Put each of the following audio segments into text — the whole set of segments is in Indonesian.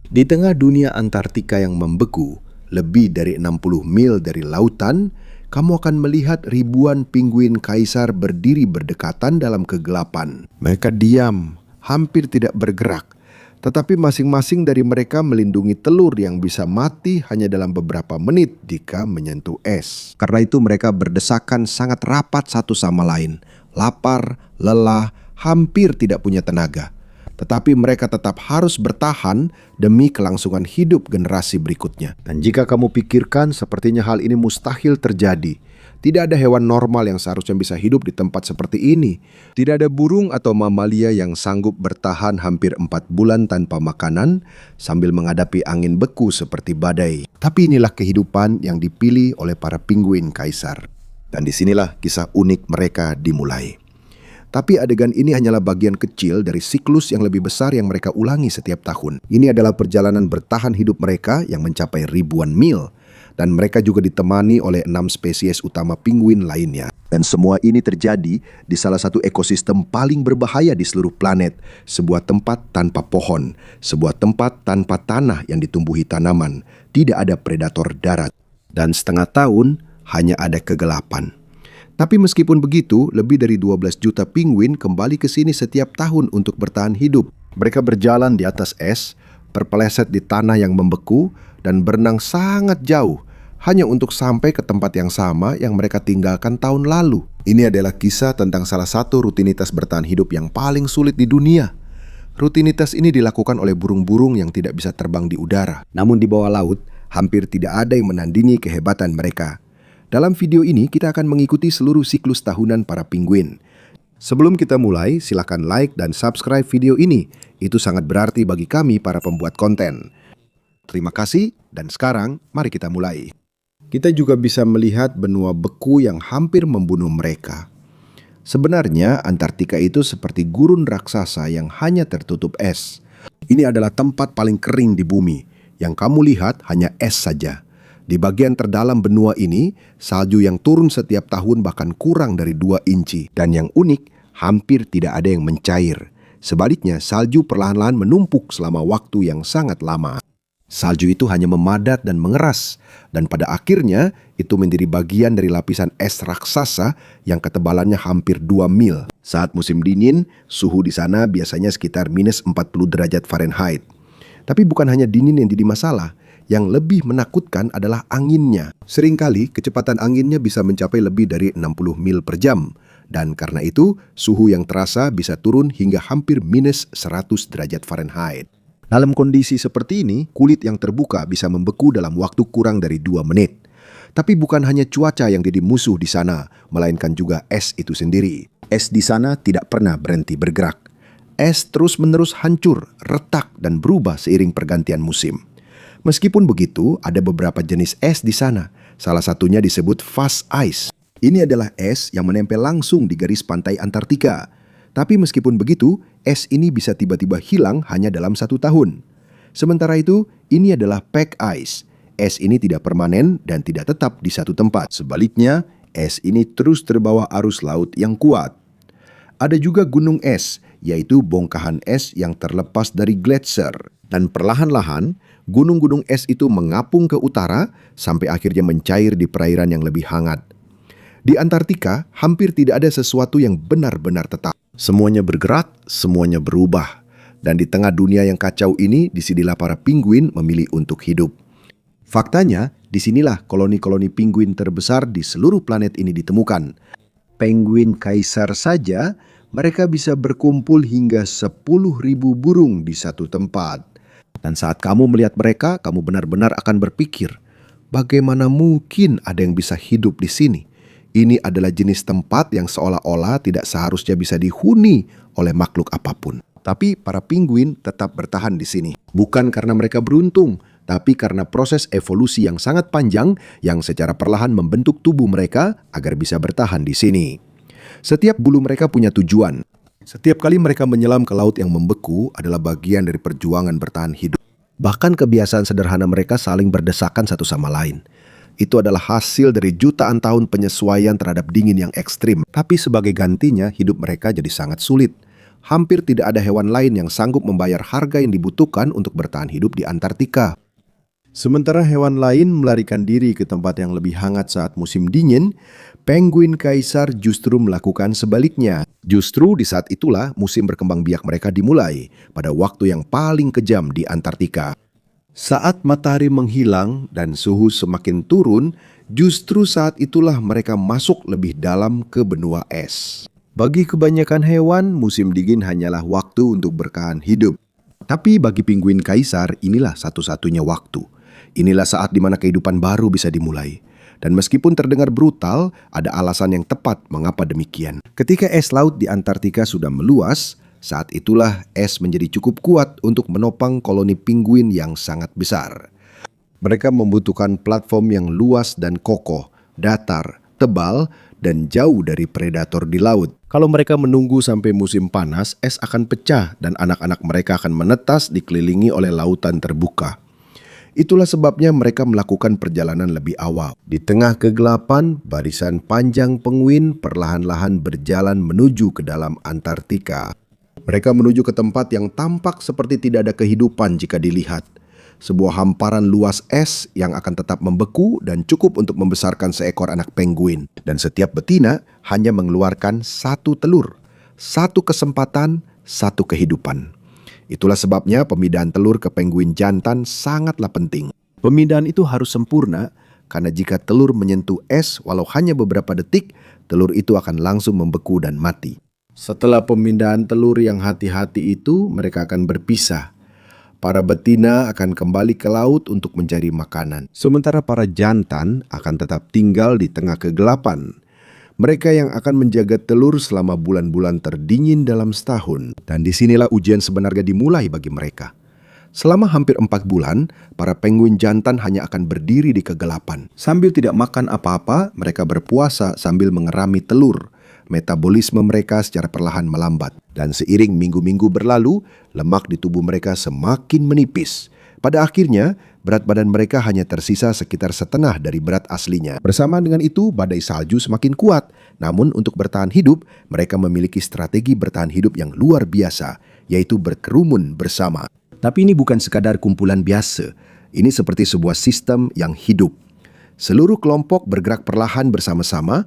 Di tengah dunia Antartika yang membeku, lebih dari 60 mil dari lautan, kamu akan melihat ribuan pinguin kaisar berdiri berdekatan dalam kegelapan. Mereka diam, hampir tidak bergerak, tetapi masing-masing dari mereka melindungi telur yang bisa mati hanya dalam beberapa menit jika menyentuh es. Karena itu mereka berdesakan sangat rapat satu sama lain, lapar, lelah, hampir tidak punya tenaga. Tetapi mereka tetap harus bertahan demi kelangsungan hidup generasi berikutnya. Dan jika kamu pikirkan, sepertinya hal ini mustahil terjadi. Tidak ada hewan normal yang seharusnya bisa hidup di tempat seperti ini. Tidak ada burung atau mamalia yang sanggup bertahan hampir 4 bulan tanpa makanan sambil menghadapi angin beku seperti badai. Tapi inilah kehidupan yang dipilih oleh para pinguin kaisar. Dan disinilah kisah unik mereka dimulai. Tapi adegan ini hanyalah bagian kecil dari siklus yang lebih besar yang mereka ulangi setiap tahun. Ini adalah perjalanan bertahan hidup mereka yang mencapai ribuan mil. Dan mereka juga ditemani oleh 6 spesies utama pinguin lainnya. Dan semua ini terjadi di salah satu ekosistem paling berbahaya di seluruh planet. Sebuah tempat tanpa pohon. Sebuah tempat tanpa tanah yang ditumbuhi tanaman. Tidak ada predator darat. Dan setengah tahun hanya ada kegelapan. Tapi meskipun begitu, lebih dari 12 juta pinguin kembali ke sini setiap tahun untuk bertahan hidup. Mereka berjalan di atas es, berpeleset di tanah yang membeku, dan berenang sangat jauh, hanya untuk sampai ke tempat yang sama yang mereka tinggalkan tahun lalu. Ini adalah kisah tentang salah satu rutinitas bertahan hidup yang paling sulit di dunia. Rutinitas ini dilakukan oleh burung-burung yang tidak bisa terbang di udara. Namun di bawah laut, hampir tidak ada yang menandingi kehebatan mereka. Dalam video ini kita akan mengikuti seluruh siklus tahunan para pinguin. Sebelum kita mulai, silakan like dan subscribe video ini. Itu sangat berarti bagi kami para pembuat konten. Terima kasih, dan sekarang mari kita mulai. Kita juga bisa melihat benua beku yang hampir membunuh mereka. Sebenarnya Antartika itu seperti gurun raksasa yang hanya tertutup es. Ini adalah tempat paling kering di bumi. Yang kamu lihat hanya es saja. Di bagian terdalam benua ini, salju yang turun setiap tahun bahkan kurang dari 2 inci. Dan yang unik, hampir tidak ada yang mencair. Sebaliknya, salju perlahan-lahan menumpuk selama waktu yang sangat lama. Salju itu hanya memadat dan mengeras. Dan pada akhirnya, itu menjadi bagian dari lapisan es raksasa yang ketebalannya hampir 2 mil. Saat musim dingin, suhu di sana biasanya sekitar minus 40 derajat Fahrenheit. Tapi bukan hanya dingin yang jadi masalah. Yang lebih menakutkan adalah anginnya. Seringkali kecepatan anginnya bisa mencapai lebih dari 60 mil per jam. Dan karena itu, suhu yang terasa bisa turun hingga hampir minus 100 derajat Fahrenheit. Dalam kondisi seperti ini, kulit yang terbuka bisa membeku dalam waktu kurang dari 2 menit. Tapi bukan hanya cuaca yang jadi musuh di sana, melainkan juga es itu sendiri. Es di sana tidak pernah berhenti bergerak. Es terus-menerus hancur, retak, dan berubah seiring pergantian musim. Meskipun begitu, ada beberapa jenis es di sana. Salah satunya disebut fast ice. Ini adalah es yang menempel langsung di garis pantai Antartika. Tapi meskipun begitu, es ini bisa tiba-tiba hilang hanya dalam 1 tahun. Sementara itu, ini adalah pack ice. Es ini tidak permanen dan tidak tetap di satu tempat. Sebaliknya, es ini terus terbawa arus laut yang kuat. Ada juga gunung es, yaitu bongkahan es yang terlepas dari gletser. Dan perlahan-lahan, gunung-gunung es itu mengapung ke utara sampai akhirnya mencair di perairan yang lebih hangat. Di Antartika, hampir tidak ada sesuatu yang benar-benar tetap. Semuanya bergerak, semuanya berubah. Dan di tengah dunia yang kacau ini, disinilah para pinguin memilih untuk hidup. Faktanya, disinilah koloni-koloni pinguin terbesar di seluruh planet ini ditemukan. Penguin kaisar saja, mereka bisa berkumpul hingga 10.000 burung di satu tempat. Dan saat kamu melihat mereka, kamu benar-benar akan berpikir, bagaimana mungkin ada yang bisa hidup di sini? Ini adalah jenis tempat yang seolah-olah tidak seharusnya bisa dihuni oleh makhluk apapun. Tapi para pinguin tetap bertahan di sini. Bukan karena mereka beruntung, tapi karena proses evolusi yang sangat panjang yang secara perlahan membentuk tubuh mereka agar bisa bertahan di sini. Setiap bulu mereka punya tujuan. Setiap kali mereka menyelam ke laut yang membeku adalah bagian dari perjuangan bertahan hidup. Bahkan kebiasaan sederhana mereka saling berdesakan satu sama lain. Itu adalah hasil dari jutaan tahun penyesuaian terhadap dingin yang ekstrim. Tapi sebagai gantinya, hidup mereka jadi sangat sulit. Hampir tidak ada hewan lain yang sanggup membayar harga yang dibutuhkan untuk bertahan hidup di Antartika. Sementara hewan lain melarikan diri ke tempat yang lebih hangat saat musim dingin, penguin kaisar justru melakukan sebaliknya. Justru di saat itulah musim berkembang biak mereka dimulai, pada waktu yang paling kejam di Antartika. Saat matahari menghilang dan suhu semakin turun, justru saat itulah mereka masuk lebih dalam ke benua es. Bagi kebanyakan hewan, musim dingin hanyalah waktu untuk bertahan hidup. Tapi bagi penguin kaisar, inilah satu-satunya waktu. Inilah saat di mana kehidupan baru bisa dimulai. Dan meskipun terdengar brutal, ada alasan yang tepat mengapa demikian. Ketika es laut di Antartika sudah meluas, saat itulah es menjadi cukup kuat untuk menopang koloni penguin yang sangat besar. Mereka membutuhkan platform yang luas dan kokoh, datar, tebal, dan jauh dari predator di laut. Kalau mereka menunggu sampai musim panas, es akan pecah dan anak-anak mereka akan menetas dikelilingi oleh lautan terbuka. Itulah sebabnya mereka melakukan perjalanan lebih awal. Di tengah kegelapan, barisan panjang penguin perlahan-lahan berjalan menuju ke dalam Antartika. Mereka menuju ke tempat yang tampak seperti tidak ada kehidupan jika dilihat. Sebuah hamparan luas es yang akan tetap membeku dan cukup untuk membesarkan seekor anak penguin. Dan setiap betina hanya mengeluarkan satu telur, satu kesempatan, satu kehidupan. Itulah sebabnya pemindahan telur ke penguin jantan sangatlah penting. Pemindahan itu harus sempurna, karena jika telur menyentuh es walau hanya beberapa detik, telur itu akan langsung membeku dan mati. Setelah pemindahan telur yang hati-hati itu, mereka akan berpisah. Para betina akan kembali ke laut untuk mencari makanan. Sementara para jantan akan tetap tinggal di tengah kegelapan. Mereka yang akan menjaga telur selama bulan-bulan terdingin dalam setahun. Dan disinilah ujian sebenarnya dimulai bagi mereka. Selama hampir 4 bulan, para penguin jantan hanya akan berdiri di kegelapan. Sambil tidak makan apa-apa, mereka berpuasa sambil mengerami telur. Metabolisme mereka secara perlahan melambat. Dan seiring minggu-minggu berlalu, lemak di tubuh mereka semakin menipis. Pada akhirnya, berat badan mereka hanya tersisa sekitar setengah dari berat aslinya. Bersamaan dengan itu, badai salju semakin kuat. Namun untuk bertahan hidup, mereka memiliki strategi bertahan hidup yang luar biasa, yaitu berkerumun bersama. Tapi ini bukan sekadar kumpulan biasa. Ini seperti sebuah sistem yang hidup. Seluruh kelompok bergerak perlahan bersama-sama.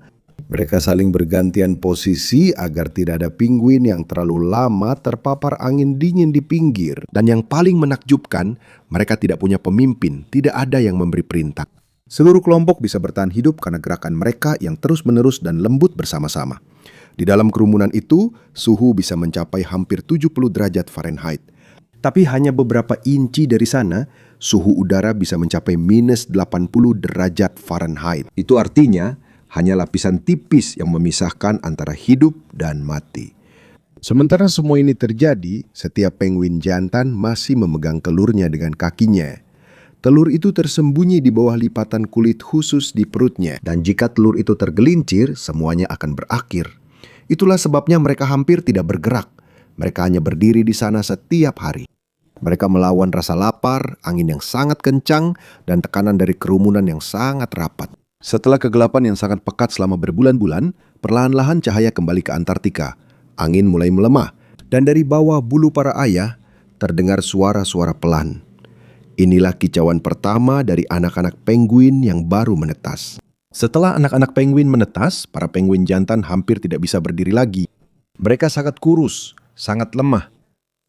Mereka saling bergantian posisi agar tidak ada penguin yang terlalu lama terpapar angin dingin di pinggir. Dan yang paling menakjubkan, mereka tidak punya pemimpin, tidak ada yang memberi perintah. Seluruh kelompok bisa bertahan hidup karena gerakan mereka yang terus-menerus dan lembut bersama-sama. Di dalam kerumunan itu, suhu bisa mencapai hampir 70 derajat Fahrenheit. Tapi hanya beberapa inci dari sana, suhu udara bisa mencapai minus 80 derajat Fahrenheit. Itu artinya, hanya lapisan tipis yang memisahkan antara hidup dan mati. Sementara semua ini terjadi, setiap penguin jantan masih memegang telurnya dengan kakinya. Telur itu tersembunyi di bawah lipatan kulit khusus di perutnya. Dan jika telur itu tergelincir, semuanya akan berakhir. Itulah sebabnya mereka hampir tidak bergerak. Mereka hanya berdiri di sana setiap hari. Mereka melawan rasa lapar, angin yang sangat kencang, dan tekanan dari kerumunan yang sangat rapat. Setelah kegelapan yang sangat pekat selama berbulan-bulan, perlahan-lahan cahaya kembali ke Antartika. Angin mulai melemah, dan dari bawah bulu para ayah terdengar suara-suara pelan. Inilah kicauan pertama dari anak-anak penguin yang baru menetas. Setelah anak-anak penguin menetas, para penguin jantan hampir tidak bisa berdiri lagi. Mereka sangat kurus, sangat lemah.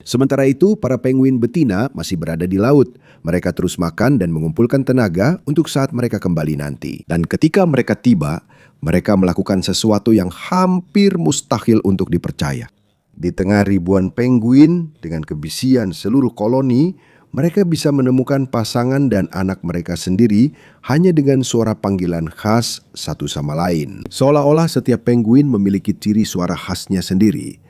Sementara itu, para penguin betina masih berada di laut. Mereka terus makan dan mengumpulkan tenaga untuk saat mereka kembali nanti. Dan ketika mereka tiba, mereka melakukan sesuatu yang hampir mustahil untuk dipercaya. Di tengah ribuan penguin dengan kebiasaan seluruh koloni, mereka bisa menemukan pasangan dan anak mereka sendiri hanya dengan suara panggilan khas satu sama lain. Seolah-olah setiap penguin memiliki ciri suara khasnya sendiri.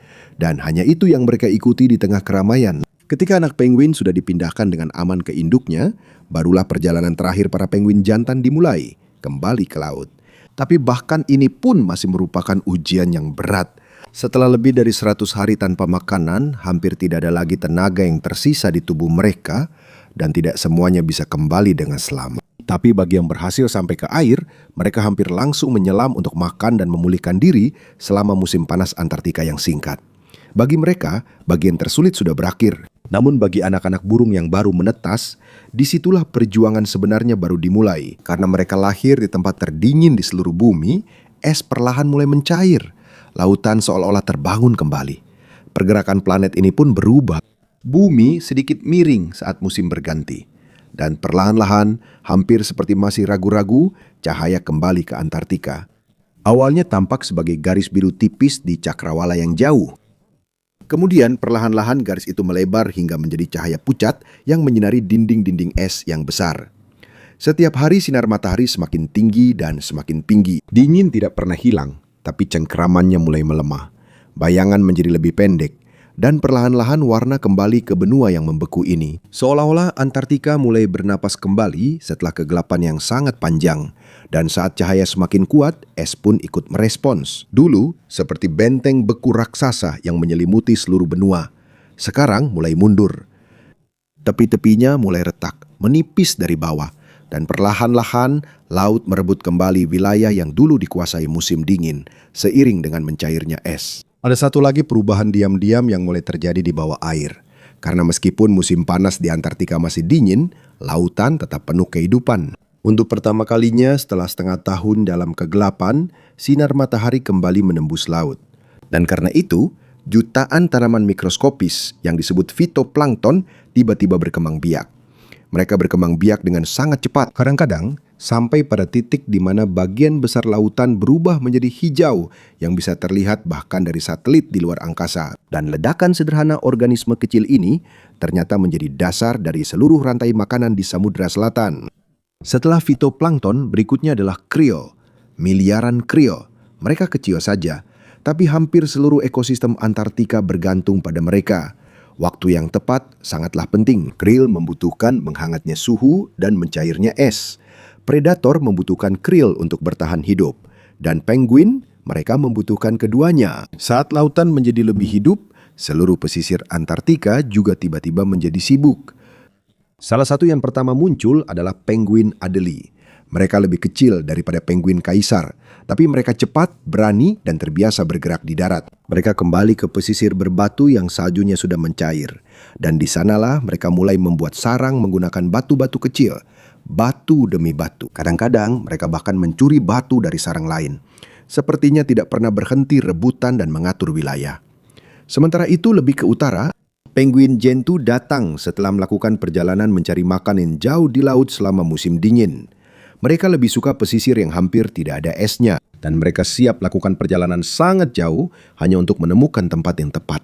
Dan hanya itu yang mereka ikuti di tengah keramaian. Ketika anak penguin sudah dipindahkan dengan aman ke induknya, barulah perjalanan terakhir para penguin jantan dimulai, kembali ke laut. Tapi bahkan ini pun masih merupakan ujian yang berat. Setelah lebih dari 100 hari tanpa makanan, hampir tidak ada lagi tenaga yang tersisa di tubuh mereka, dan tidak semuanya bisa kembali dengan selamat. Tapi bagi yang berhasil sampai ke air, mereka hampir langsung menyelam untuk makan dan memulihkan diri selama musim panas Antartika yang singkat. Bagi mereka, bagian tersulit sudah berakhir. Namun bagi anak-anak burung yang baru menetas, disitulah perjuangan sebenarnya baru dimulai. Karena mereka lahir di tempat terdingin di seluruh bumi, es perlahan mulai mencair. Lautan seolah-olah terbangun kembali. Pergerakan planet ini pun berubah. Bumi sedikit miring saat musim berganti. Dan perlahan-lahan, hampir seperti masih ragu-ragu, cahaya kembali ke Antartika. Awalnya tampak sebagai garis biru tipis di cakrawala yang jauh. Kemudian perlahan-lahan garis itu melebar hingga menjadi cahaya pucat yang menyinari dinding-dinding es yang besar. Setiap hari sinar matahari semakin tinggi dan semakin tinggi. Dingin tidak pernah hilang, tapi cengkeramannya mulai melemah. Bayangan menjadi lebih pendek, dan perlahan-lahan warna kembali ke benua yang membeku ini. Seolah-olah Antartika mulai bernapas kembali setelah kegelapan yang sangat panjang. Dan saat cahaya semakin kuat, es pun ikut merespons. Dulu, seperti benteng beku raksasa yang menyelimuti seluruh benua. Sekarang mulai mundur. Tepi-tepinya mulai retak, menipis dari bawah. Dan perlahan-lahan, laut merebut kembali wilayah yang dulu dikuasai musim dingin, seiring dengan mencairnya es. Ada satu lagi perubahan diam-diam yang mulai terjadi di bawah air. Karena meskipun musim panas di Antartika masih dingin, lautan tetap penuh kehidupan. Untuk pertama kalinya setelah setengah tahun dalam kegelapan, sinar matahari kembali menembus laut. Dan karena itu, jutaan tanaman mikroskopis yang disebut fitoplankton tiba-tiba berkembang biak. Mereka berkembang biak dengan sangat cepat. Kadang-kadang, sampai pada titik di mana bagian besar lautan berubah menjadi hijau yang bisa terlihat bahkan dari satelit di luar angkasa. Dan ledakan sederhana organisme kecil ini ternyata menjadi dasar dari seluruh rantai makanan di Samudra Selatan. Setelah fitoplankton, berikutnya adalah krill. Miliaran krill. Mereka kecil saja, tapi hampir seluruh ekosistem Antartika bergantung pada mereka. Waktu yang tepat sangatlah penting. Krill membutuhkan menghangatnya suhu dan mencairnya es. Predator membutuhkan krill untuk bertahan hidup. Dan penguin, mereka membutuhkan keduanya. Saat lautan menjadi lebih hidup, seluruh pesisir Antartika juga tiba-tiba menjadi sibuk. Salah satu yang pertama muncul adalah penguin Adelie. Mereka lebih kecil daripada penguin kaisar, tapi mereka cepat, berani, dan terbiasa bergerak di darat. Mereka kembali ke pesisir berbatu yang saljunya sudah mencair. Dan di sanalah mereka mulai membuat sarang menggunakan batu-batu kecil. Batu demi batu. Kadang-kadang mereka bahkan mencuri batu dari sarang lain. Sepertinya tidak pernah berhenti rebutan dan mengatur wilayah. Sementara itu lebih ke utara, penguin Gentoo datang setelah melakukan perjalanan mencari makan yang jauh di laut selama musim dingin. Mereka lebih suka pesisir yang hampir tidak ada esnya, dan mereka siap lakukan perjalanan sangat jauh hanya untuk menemukan tempat yang tepat.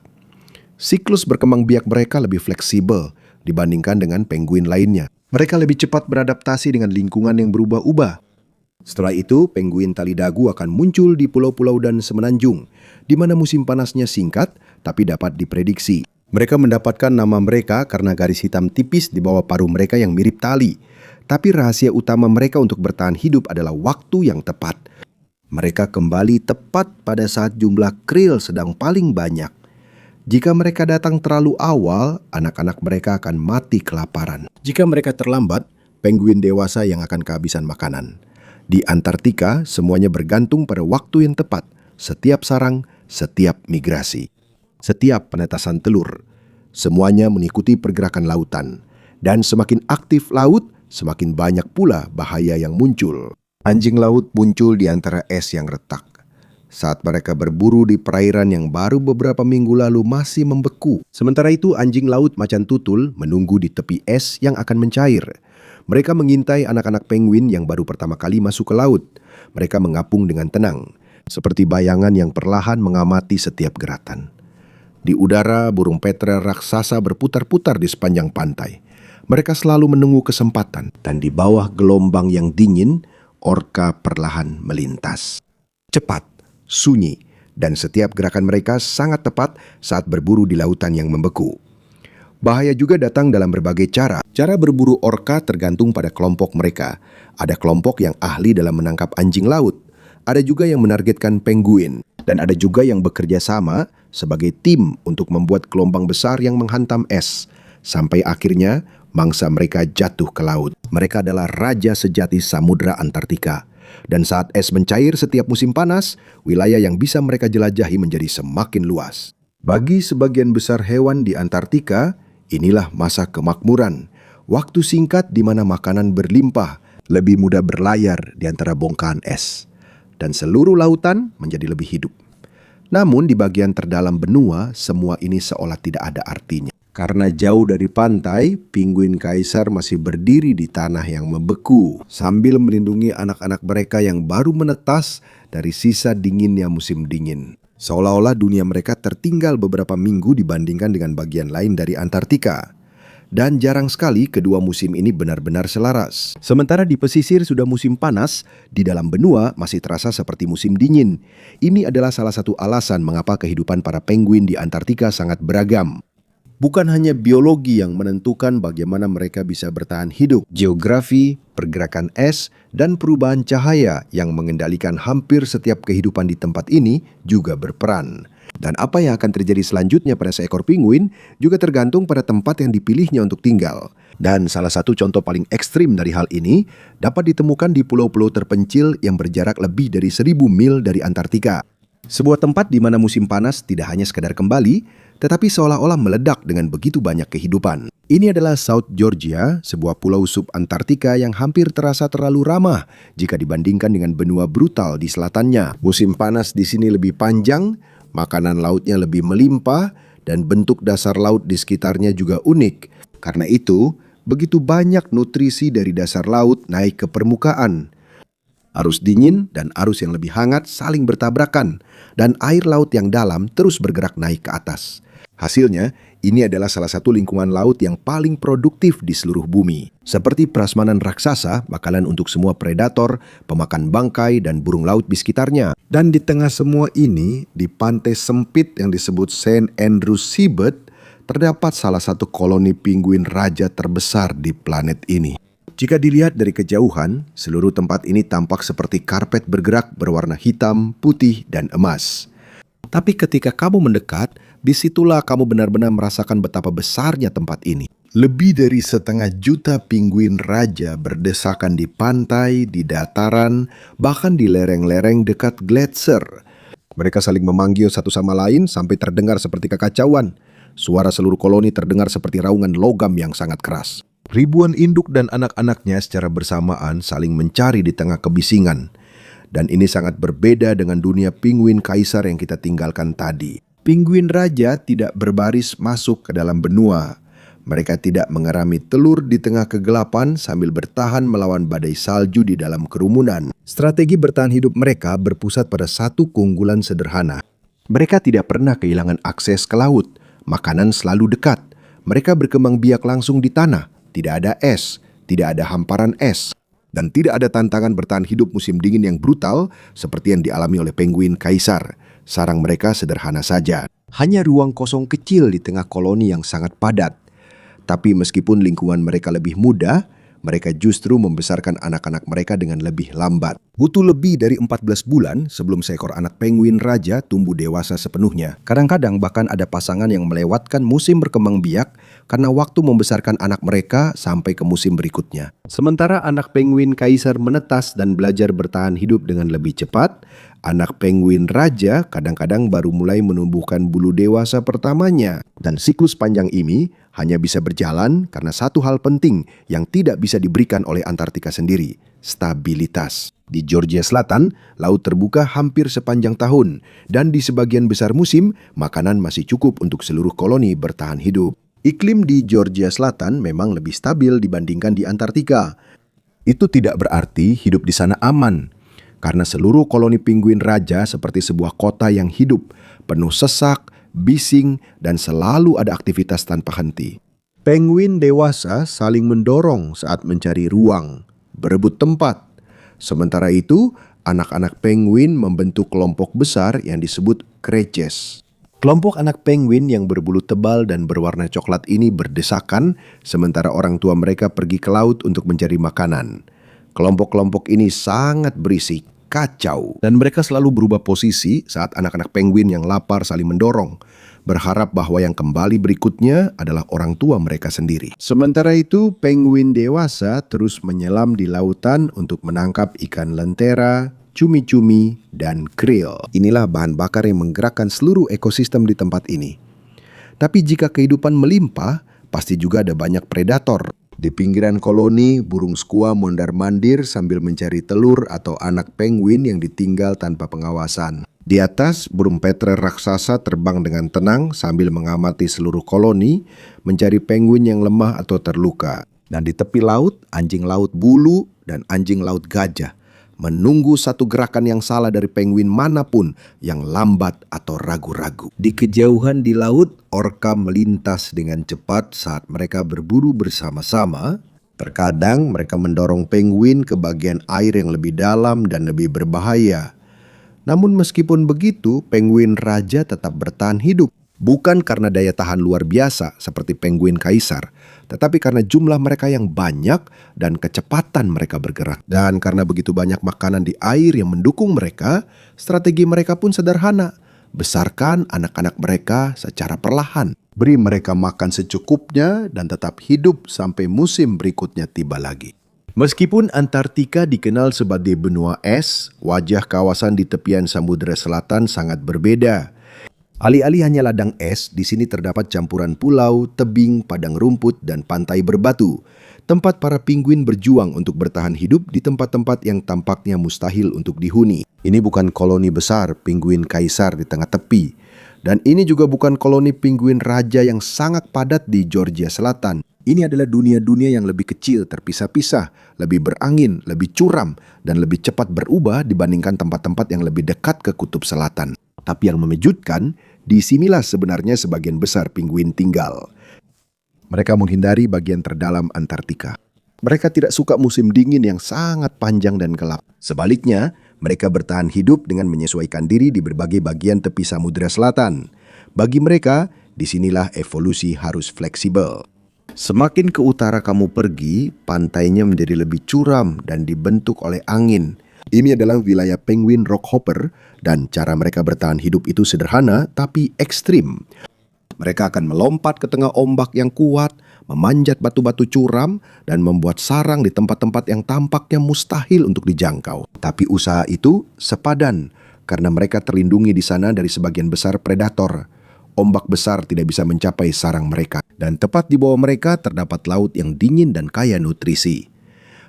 Siklus berkembang biak mereka lebih fleksibel dibandingkan dengan penguin lainnya. Mereka lebih cepat beradaptasi dengan lingkungan yang berubah-ubah. Setelah itu, penguin tali dagu akan muncul di pulau-pulau dan semenanjung, di mana musim panasnya singkat tapi dapat diprediksi. Mereka mendapatkan nama mereka karena garis hitam tipis di bawah paruh mereka yang mirip tali. Tapi rahasia utama mereka untuk bertahan hidup adalah waktu yang tepat. Mereka kembali tepat pada saat jumlah krill sedang paling banyak. Jika mereka datang terlalu awal, anak-anak mereka akan mati kelaparan. Jika mereka terlambat, penguin dewasa yang akan kehabisan makanan. Di Antartika, semuanya bergantung pada waktu yang tepat. Setiap sarang, setiap migrasi. Setiap penetasan telur, semuanya mengikuti pergerakan lautan. Dan semakin aktif laut, semakin banyak pula bahaya yang muncul. Anjing laut muncul di antara es yang retak. Saat mereka berburu di perairan yang baru beberapa minggu lalu masih membeku. Sementara itu anjing laut macan tutul menunggu di tepi es yang akan mencair. Mereka mengintai anak-anak penguin yang baru pertama kali masuk ke laut. Mereka mengapung dengan tenang, seperti bayangan yang perlahan mengamati setiap gerakan. Di udara, burung petrel raksasa berputar-putar di sepanjang pantai. Mereka selalu menunggu kesempatan, dan di bawah gelombang yang dingin, orka perlahan melintas. Cepat, sunyi, dan setiap gerakan mereka sangat tepat saat berburu di lautan yang membeku. Bahaya juga datang dalam berbagai cara. Cara berburu orka tergantung pada kelompok mereka. Ada kelompok yang ahli dalam menangkap anjing laut. Ada juga yang menargetkan penguin. Dan ada juga yang bekerja sama sebagai tim untuk membuat gelombang besar yang menghantam es. Sampai akhirnya mangsa mereka jatuh ke laut. Mereka adalah raja sejati Samudra Antartika. Dan saat es mencair setiap musim panas, wilayah yang bisa mereka jelajahi menjadi semakin luas. Bagi sebagian besar hewan di Antartika, inilah masa kemakmuran. Waktu singkat di mana makanan berlimpah, lebih mudah berlayar di antara bongkahan es, dan seluruh lautan menjadi lebih hidup. Namun di bagian terdalam benua, semua ini seolah tidak ada artinya. Karena jauh dari pantai, penguin kaisar masih berdiri di tanah yang membeku sambil melindungi anak-anak mereka yang baru menetas dari sisa dinginnya musim dingin. Seolah-olah dunia mereka tertinggal beberapa minggu dibandingkan dengan bagian lain dari Antartika. Dan jarang sekali kedua musim ini benar-benar selaras. Sementara di pesisir sudah musim panas, di dalam benua masih terasa seperti musim dingin. Ini adalah salah satu alasan mengapa kehidupan para penguin di Antartika sangat beragam. Bukan hanya biologi yang menentukan bagaimana mereka bisa bertahan hidup, geografi, pergerakan es, dan perubahan cahaya yang mengendalikan hampir setiap kehidupan di tempat ini juga berperan. Dan apa yang akan terjadi selanjutnya pada seekor penguin juga tergantung pada tempat yang dipilihnya untuk tinggal. Dan salah satu contoh paling ekstrim dari hal ini dapat ditemukan di pulau-pulau terpencil yang berjarak lebih dari 1.000 mil dari Antartika. Sebuah tempat di mana musim panas tidak hanya sekadar kembali, tetapi seolah-olah meledak dengan begitu banyak kehidupan. Ini adalah South Georgia, sebuah pulau sub-Antartika yang hampir terasa terlalu ramah jika dibandingkan dengan benua brutal di selatannya. Musim panas di sini lebih panjang, makanan lautnya lebih melimpah, dan bentuk dasar laut di sekitarnya juga unik. Karena itu, begitu banyak nutrisi dari dasar laut naik ke permukaan. Arus dingin dan arus yang lebih hangat saling bertabrakan, dan air laut yang dalam terus bergerak naik ke atas. Hasilnya, ini adalah salah satu lingkungan laut yang paling produktif di seluruh bumi. Seperti prasmanan raksasa, makanan untuk semua predator, pemakan bangkai, dan burung laut di sekitarnya. Dan di tengah semua ini, di pantai sempit yang disebut St. Andrews Seabed, terdapat salah satu koloni penguin raja terbesar di planet ini. Jika dilihat dari kejauhan, seluruh tempat ini tampak seperti karpet bergerak berwarna hitam, putih, dan emas. Tapi ketika kamu mendekat, disitulah kamu benar-benar merasakan betapa besarnya tempat ini. Lebih dari 1,5 juta penguin raja berdesakan di pantai, di dataran, bahkan di lereng-lereng dekat gletser. Mereka saling memanggil satu sama lain sampai terdengar seperti kekacauan. Suara seluruh koloni terdengar seperti raungan logam yang sangat keras. Ribuan induk dan anak-anaknya secara bersamaan saling mencari di tengah kebisingan. Dan ini sangat berbeda dengan dunia penguin kaisar yang kita tinggalkan tadi. Penguin raja tidak berbaris masuk ke dalam benua. Mereka tidak mengerami telur di tengah kegelapan sambil bertahan melawan badai salju di dalam kerumunan. Strategi bertahan hidup mereka berpusat pada satu keunggulan sederhana. Mereka tidak pernah kehilangan akses ke laut. Makanan selalu dekat. Mereka berkembang biak langsung di tanah. Tidak ada es, tidak ada hamparan es, dan tidak ada tantangan bertahan hidup musim dingin yang brutal seperti yang dialami oleh penguin kaisar. Sarang mereka sederhana saja. Hanya ruang kosong kecil di tengah koloni yang sangat padat. Tapi meskipun lingkungan mereka lebih mudah, mereka justru membesarkan anak-anak mereka dengan lebih lambat. Butuh lebih dari 14 bulan sebelum seekor anak penguin raja tumbuh dewasa sepenuhnya. Kadang-kadang bahkan ada pasangan yang melewatkan musim berkembang biak karena waktu membesarkan anak mereka sampai ke musim berikutnya. Sementara anak penguin kaisar menetas dan belajar bertahan hidup dengan lebih cepat, anak penguin raja kadang-kadang baru mulai menumbuhkan bulu dewasa pertamanya. Dan siklus panjang ini hanya bisa berjalan karena satu hal penting yang tidak bisa diberikan oleh Antartika sendiri, stabilitas. Di Georgia Selatan, laut terbuka hampir sepanjang tahun, dan di sebagian besar musim, makanan masih cukup untuk seluruh koloni bertahan hidup. Iklim di Georgia Selatan memang lebih stabil dibandingkan di Antartika. Itu tidak berarti hidup di sana aman, karena seluruh koloni penguin raja seperti sebuah kota yang hidup, penuh sesak, bising, dan selalu ada aktivitas tanpa henti. Penguin dewasa saling mendorong saat mencari ruang, berebut tempat. Sementara itu, anak-anak penguin membentuk kelompok besar yang disebut creches. Kelompok anak penguin yang berbulu tebal dan berwarna coklat ini berdesakan, sementara orang tua mereka pergi ke laut untuk mencari makanan. Kelompok-kelompok ini sangat berisik, kacau, dan mereka selalu berubah posisi saat anak-anak penguin yang lapar saling mendorong, berharap bahwa yang kembali berikutnya adalah orang tua mereka sendiri. Sementara itu, penguin dewasa terus menyelam di lautan untuk menangkap ikan lentera, cumi-cumi, dan krill. Inilah bahan bakar yang menggerakkan seluruh ekosistem di tempat ini. Tapi jika kehidupan melimpah, pasti juga ada banyak predator. Di pinggiran koloni, burung skua mondar-mandir sambil mencari telur atau anak penguin yang ditinggal tanpa pengawasan. Di atas, burung petrel raksasa terbang dengan tenang sambil mengamati seluruh koloni, mencari penguin yang lemah atau terluka. Dan di tepi laut, anjing laut bulu dan anjing laut gajah menunggu satu gerakan yang salah dari penguin manapun yang lambat atau ragu-ragu. Di kejauhan di laut, orka melintas dengan cepat saat mereka berburu bersama-sama. Terkadang mereka mendorong penguin ke bagian air yang lebih dalam dan lebih berbahaya. Namun meskipun begitu, penguin raja tetap bertahan hidup. Bukan karena daya tahan luar biasa seperti penguin kaisar, tetapi karena jumlah mereka yang banyak dan kecepatan mereka bergerak. Dan karena begitu banyak makanan di air yang mendukung mereka, strategi mereka pun sederhana. Besarkan anak-anak mereka secara perlahan. Beri mereka makan secukupnya dan tetap hidup sampai musim berikutnya tiba lagi. Meskipun Antartika dikenal sebagai benua es, wajah kawasan di tepian Samudra Selatan sangat berbeda. Alih-alih hanya ladang es, di sini terdapat campuran pulau, tebing, padang rumput, dan pantai berbatu. Tempat para penguin berjuang untuk bertahan hidup di tempat-tempat yang tampaknya mustahil untuk dihuni. Ini bukan koloni besar penguin kaisar di tengah tepi. Dan ini juga bukan koloni penguin raja yang sangat padat di Georgia Selatan. Ini adalah dunia-dunia yang lebih kecil, terpisah-pisah, lebih berangin, lebih curam, dan lebih cepat berubah dibandingkan tempat-tempat yang lebih dekat ke kutub selatan. Tapi yang mengejutkan, disinilah sebenarnya sebagian besar penguin tinggal. Mereka menghindari bagian terdalam Antartika. Mereka tidak suka musim dingin yang sangat panjang dan gelap. Sebaliknya, mereka bertahan hidup dengan menyesuaikan diri di berbagai bagian tepi Samudra Selatan. Bagi mereka, disinilah evolusi harus fleksibel. Semakin ke utara kamu pergi, pantainya menjadi lebih curam dan dibentuk oleh angin. Ini adalah wilayah penguin rockhopper dan cara mereka bertahan hidup itu sederhana tapi ekstrim. Mereka akan melompat ke tengah ombak yang kuat, memanjat batu-batu curam, dan membuat sarang di tempat-tempat yang tampaknya mustahil untuk dijangkau. Tapi usaha itu sepadan karena mereka terlindungi di sana dari sebagian besar predator. Ombak besar tidak bisa mencapai sarang mereka. Dan tepat di bawah mereka terdapat laut yang dingin dan kaya nutrisi.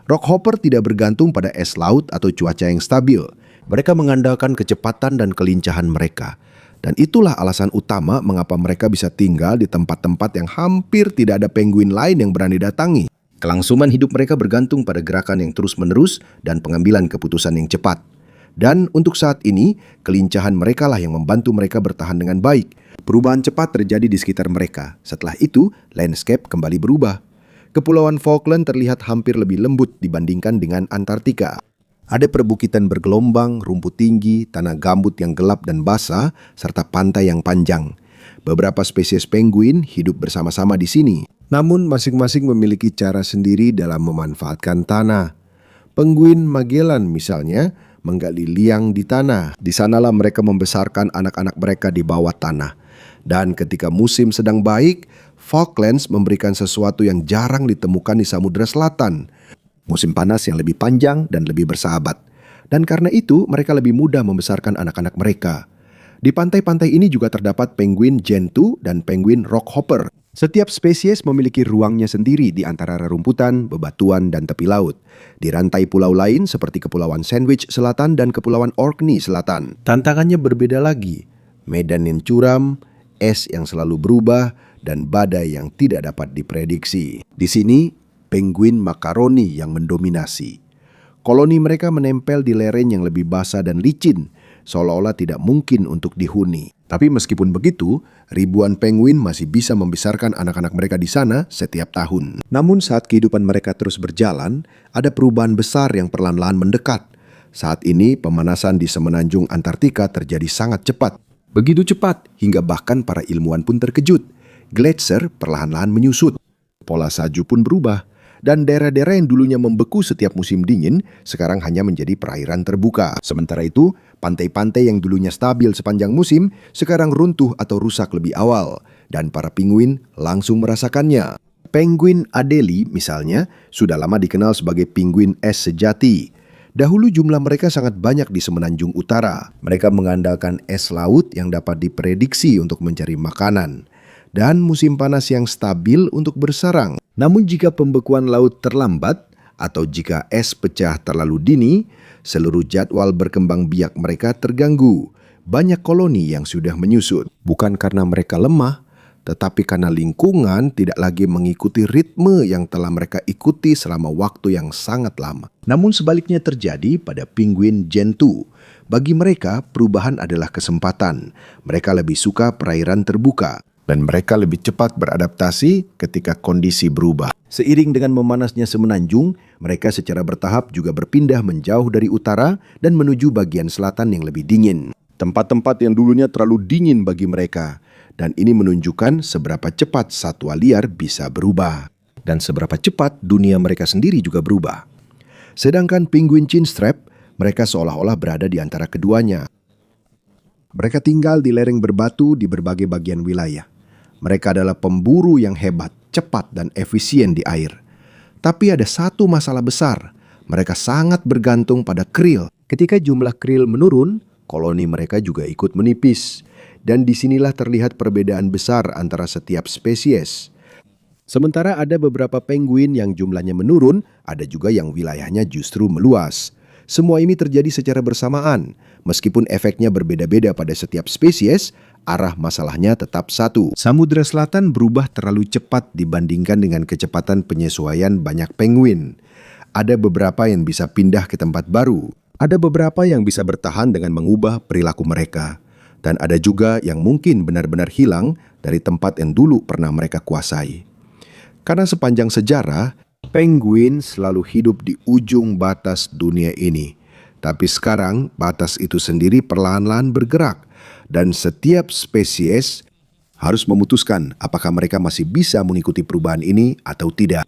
Rockhopper tidak bergantung pada es laut atau cuaca yang stabil. Mereka mengandalkan kecepatan dan kelincahan mereka. Dan itulah alasan utama mengapa mereka bisa tinggal di tempat-tempat yang hampir tidak ada penguin lain yang berani datangi. Kelangsungan hidup mereka bergantung pada gerakan yang terus-menerus dan pengambilan keputusan yang cepat. Dan untuk saat ini, kelincahan mereka lah yang membantu mereka bertahan dengan baik. Perubahan cepat terjadi di sekitar mereka. Setelah itu, landscape kembali berubah. Kepulauan Falkland terlihat hampir lebih lembut dibandingkan dengan Antartika. Ada perbukitan bergelombang, rumput tinggi, tanah gambut yang gelap dan basah, serta pantai yang panjang. Beberapa spesies penguin hidup bersama-sama di sini. Namun masing-masing memiliki cara sendiri dalam memanfaatkan tanah. Penguin Magellan misalnya menggali liang di tanah. Di sanalah mereka membesarkan anak-anak mereka di bawah tanah. Dan ketika musim sedang baik, Falklands memberikan sesuatu yang jarang ditemukan di Samudra Selatan. Musim panas yang lebih panjang dan lebih bersahabat. Dan karena itu, mereka lebih mudah membesarkan anak-anak mereka. Di pantai-pantai ini juga terdapat penguin Gentoo dan penguin rockhopper. Setiap spesies memiliki ruangnya sendiri di antara rerumputan, bebatuan, dan tepi laut. Di rantai pulau lain seperti Kepulauan Sandwich Selatan dan Kepulauan Orkney Selatan. Tantangannya berbeda lagi. Medan yang curam, es yang selalu berubah, dan badai yang tidak dapat diprediksi. Di sini, penguin makaroni yang mendominasi. Koloni mereka menempel di lereng yang lebih basah dan licin, seolah-olah tidak mungkin untuk dihuni. Tapi meskipun begitu, ribuan penguin masih bisa membesarkan anak-anak mereka di sana setiap tahun. Namun saat kehidupan mereka terus berjalan, ada perubahan besar yang perlahan-lahan mendekat. Saat ini, pemanasan di semenanjung Antartika terjadi sangat cepat. Begitu cepat, hingga bahkan para ilmuwan pun terkejut. Gletser perlahan-lahan menyusut. Pola salju pun berubah. Dan daerah-daerah yang dulunya membeku setiap musim dingin, sekarang hanya menjadi perairan terbuka. Sementara itu, pantai-pantai yang dulunya stabil sepanjang musim, sekarang runtuh atau rusak lebih awal. Dan para penguin langsung merasakannya. Penguin Adelie misalnya, sudah lama dikenal sebagai penguin es sejati. Dahulu jumlah mereka sangat banyak di semenanjung utara. Mereka mengandalkan es laut yang dapat diprediksi untuk mencari makanan, dan musim panas yang stabil untuk bersarang. Namun jika pembekuan laut terlambat, atau jika es pecah terlalu dini, seluruh jadwal berkembang biak mereka terganggu. Banyak koloni yang sudah menyusut, bukan karena mereka lemah, tetapi karena lingkungan tidak lagi mengikuti ritme yang telah mereka ikuti selama waktu yang sangat lama. Namun sebaliknya terjadi pada penguin Gentoo. Bagi mereka, perubahan adalah kesempatan. Mereka lebih suka perairan terbuka, dan mereka lebih cepat beradaptasi ketika kondisi berubah. Seiring dengan memanasnya semenanjung, mereka secara bertahap juga berpindah menjauh dari utara dan menuju bagian selatan yang lebih dingin. Tempat-tempat yang dulunya terlalu dingin bagi mereka, dan ini menunjukkan seberapa cepat satwa liar bisa berubah. Dan seberapa cepat dunia mereka sendiri juga berubah. Sedangkan penguin chinstrap, mereka seolah-olah berada di antara keduanya. Mereka tinggal di lereng berbatu di berbagai bagian wilayah. Mereka adalah pemburu yang hebat, cepat, dan efisien di air. Tapi ada satu masalah besar. Mereka sangat bergantung pada krill. Ketika jumlah krill menurun, koloni mereka juga ikut menipis. Dan disinilah terlihat perbedaan besar antara setiap spesies. Sementara ada beberapa penguin yang jumlahnya menurun, ada juga yang wilayahnya justru meluas. Semua ini terjadi secara bersamaan. Meskipun efeknya berbeda-beda pada setiap spesies, arah masalahnya tetap satu. Samudra Selatan berubah terlalu cepat dibandingkan dengan kecepatan penyesuaian banyak penguin. Ada beberapa yang bisa pindah ke tempat baru. Ada beberapa yang bisa bertahan dengan mengubah perilaku mereka. Dan ada juga yang mungkin benar-benar hilang dari tempat yang dulu pernah mereka kuasai. Karena sepanjang sejarah, penguin selalu hidup di ujung batas dunia ini. Tapi sekarang batas itu sendiri perlahan-lahan bergerak. Dan setiap spesies harus memutuskan apakah mereka masih bisa mengikuti perubahan ini atau tidak.